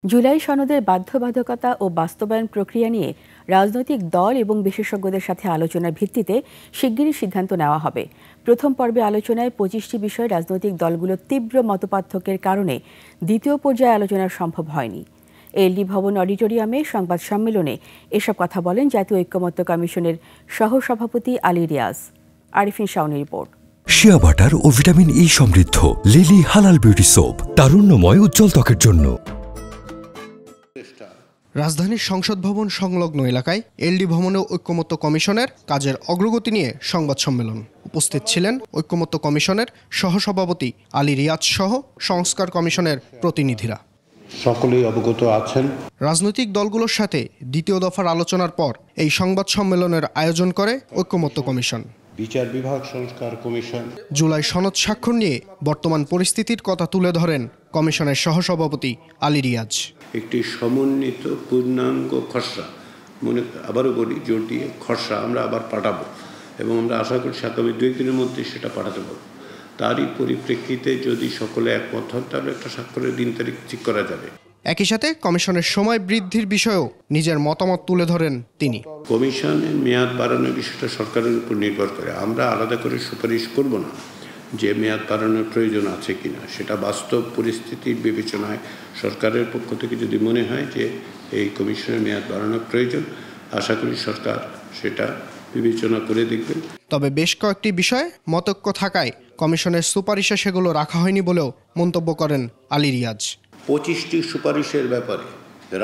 জুলাই সনদের বাধ্যবাধকতা ও বাস্তবায়ন প্রক্রিয়া নিয়ে রাজনৈতিক দল এবং বিশেষজ্ঞদের সাথে আলোচনার ভিত্তিতে শিগগিরই সিদ্ধান্ত নেওয়া হবে। প্রথম পর্বে আলোচনায় ২৫টি বিষয়ে রাজনৈতিক দলগুলোর তীব্র মতপার্থক্যের কারণে দ্বিতীয় পর্যায়ে আলোচনা সম্ভব হয়নি। এলডি ভবন অডিটোরিয়ামে সংবাদ সম্মেলনে এসব কথা বলেন জাতীয় ঐক্যমত্য কমিশনের সহসভাপতি আলী রিয়াজ। আরিফিন শাওনের রিপোর্ট। শিয়া বাটার ও ভিটামিন ই সমৃদ্ধ লিলি হালাল বিউটি সোপ, তারুণ্যময় উজ্জ্বল ত্বকের জন্য। রাজধানীর সংসদ ভবন সংলগ্ন এলাকায় এলডি ভবনে ঐক্যমত্য কমিশনের কাজের অগ্রগতি নিয়ে সংবাদ সম্মেলন। উপস্থিত ছিলেন ঐক্যমত্য কমিশনের সহসভাপতি আলী রিয়াজ সহ সংস্কার কমিশনের প্রতিনিধিরা। সকলেই অবগত আছেন। রাজনৈতিক দলগুলোর সাথে দ্বিতীয় দফার আলোচনার পর এই সংবাদ সম্মেলনের আয়োজন করে ঐক্যমত্য কমিশন। বিচার বিভাগ সংস্কার কমিশন জুলাই সনদ স্বাক্ষর নিয়ে বর্তমান পরিস্থিতির কথা তুলে ধরেন কমিশনের সহসভাপতি আলী রিয়াজ। একটি সমন্বিত পূর্ণাঙ্গ খসড়া, আবারও বলি জোর দিয়ে খসড়া আমরা আবার পাঠাবো এবং আমরা আশা করছি আগামী 2 দিনের মধ্যে সেটা পাঠাতে পারব। তারই পরিপ্রেক্ষিতে যদি সকলে একমত হন তাহলে একটা স্বাক্ষরের দিন তারিখ ঠিক করা যাবে। একই সাথে কমিশনের সময় বৃদ্ধির বিষয়েও নিজের মতামত তুলে ধরেন তিনি। কমিশনের মেয়াদ বাড়ানোর বিষয়টা সরকারের উপর নির্ভর করে। আমরা আলাদা করে সুপারিশ করব না যে মেয়াদ বাড়ানোর প্রয়োজন আছে কিনা। সেটা বাস্তব পরিস্থিতির বিবেচনায় সরকারের পক্ষ থেকে যদি মনে হয় যে এই কমিশনের মেয়াদ বাড়ানোর প্রয়োজন, আশা করি সরকার সেটা বিবেচনা করে দেখবেন। তবে বেশ কয়েকটি বিষয়ে মতৈক্য থাকায় কমিশনের সুপারিশে সেগুলো রাখা হয়নি বলেও মন্তব্য করেন আলী রিয়াজ। 25টি সুপারিশের ব্যাপারে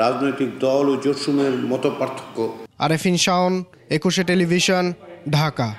রাজনৈতিক দল ও জোটসমূহের মতপার্থক্য। আরিফিন শাওন, 21 টেলিভিশন, ঢাকা।